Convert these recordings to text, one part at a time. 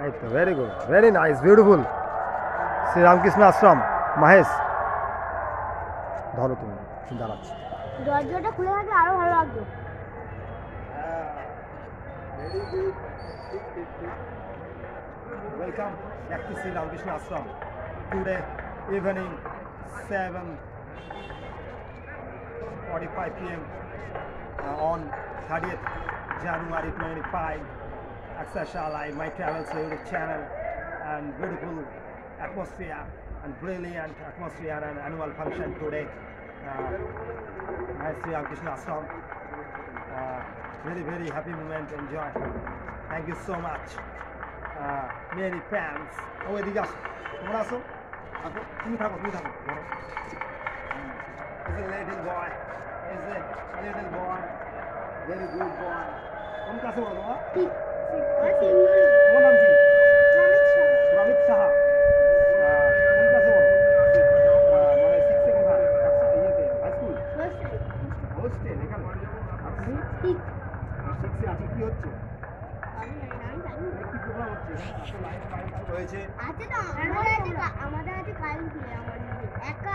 এই তো very good, very nice, beautiful. Sri Ramakrishna Ashram Mahesh, ধরো তুমি দাঁড়াচ্ছি। দরজাটা খুলে থাকলে আরো ভালো লাগতো। Very good. Welcome back to Sri Ramakrishna Ashram. Today evening 7:45 p.m. On 30th January 25. Aksasha Live, my travels YouTube channel, and beautiful atmosphere and brilliant atmosphere and annual function today. My Sri Ramakrishna Ashram. Very very happy moment, enjoy. Thank you so much. Many fans. Oh, এদিকে আসো, তোমরা আসো, তুমি থাকো Is a little boy, very good boy. কোন ক্লাসে পড়ো তোমরা? তোমার নাম কি? রমিত সাহা। কোন ক্লাসে পড়ো? মানে 6 এ কোথায়? ইয়েতে হাই স্কুল? হোস্টেল এখানে। আপনি 6 এ আছি, কি হচ্ছে? আমাদের আছে কারেন্ট বিল, একা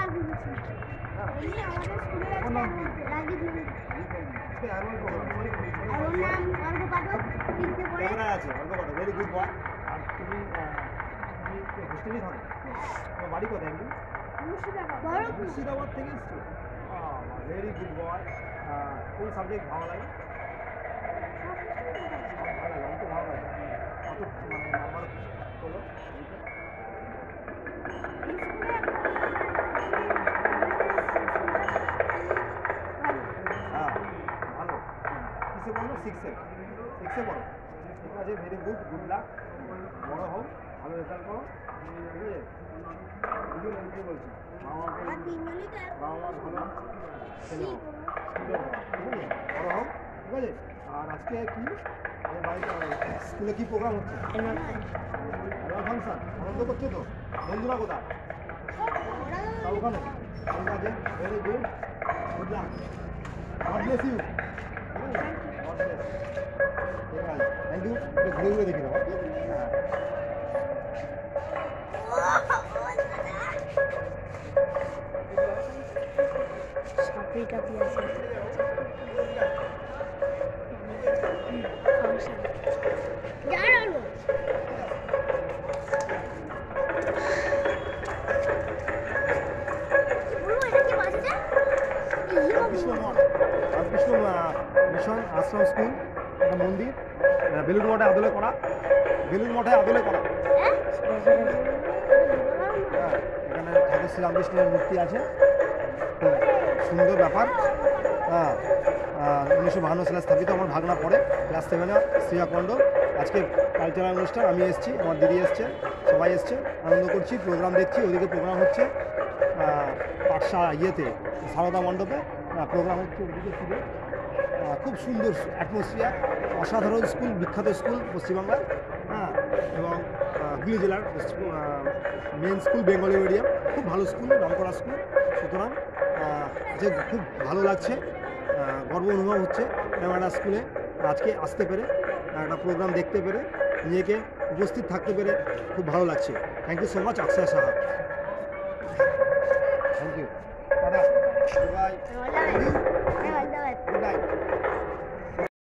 ভেরি গুড বয়। আর তুমি হোস্টেলই থাকো? তোমার বাড়ি কোথায়? মুর্শিদাবাদ থেকে এসছো? Very good boy. কোন সাবজেক্ট ভালো লাগে? ভালো লাগে। কত মানে নাম্বার হলো? হ্যাঁ ভালো। কিসে পড়লো? 6 এ পড়ো। ঠিক আছে, ভেরি গুড, গুড লাক, বড় হও, ভালো রেজাল্ট করো। বলছি বাবা মার ভালো ছেলে হও, বড় হও, ঠিক আছে। আর আজকে কি স্কুলে কি প্রোগ্রাম হচ্ছে? ফাংশন আনন্দ করছো তো? বন্ধুরা কোথায়? ওখানে। ঠিক আছে, very good, good luck, God bless you. ঠিক আছে, থ্যাংক ইউ। ঘুরে ঘুরে দেখি দেবো। রামকৃষ্ণ মিশন আশ্রম স্কুল, একটা মন্দির, বেলুড় মঠে আদলে করা। এখানে ঠাকুর শ্রী রামকৃষ্ণের মূর্তি আছে, খুব সুন্দর ব্যাপার। 1952 সালে স্থাপিত। আমার ভাগনা পড়ে ক্লাস 7-এ, শ্রীয়াকণ্ড। আজকে কালচারাল অনুষ্ঠান, আমি এসেছি, আমার দিদি এসছে, সবাই এসছে, আনন্দ করছি, প্রোগ্রাম দেখছি। ওদিকে প্রোগ্রাম হচ্ছে পাঠশালা ইয়েতে, সারদা মণ্ডপে প্রোগ্রাম হচ্ছে, ওদিকে ছিল। খুব সুন্দর অ্যাটমসফিয়ার, অসাধারণ স্কুল, বিখ্যাত স্কুল পশ্চিমবাংলার। এবং হুগলি জেলার মেন স্কুল, বেঙ্গলি মিডিয়াম, খুব ভালো স্কুল, নামকরা স্কুল। সুতরাং যে খুব ভালো লাগছে, গর্ব অনুভব হচ্ছে এরকম একটা স্কুলে আজকে আসতে পেরে, একটা প্রোগ্রাম দেখতে পেরে, নিজেকে উপস্থিত থাকতে পেরে খুব ভালো লাগছে। Thank you so much Akshay Saha. Thank you. By.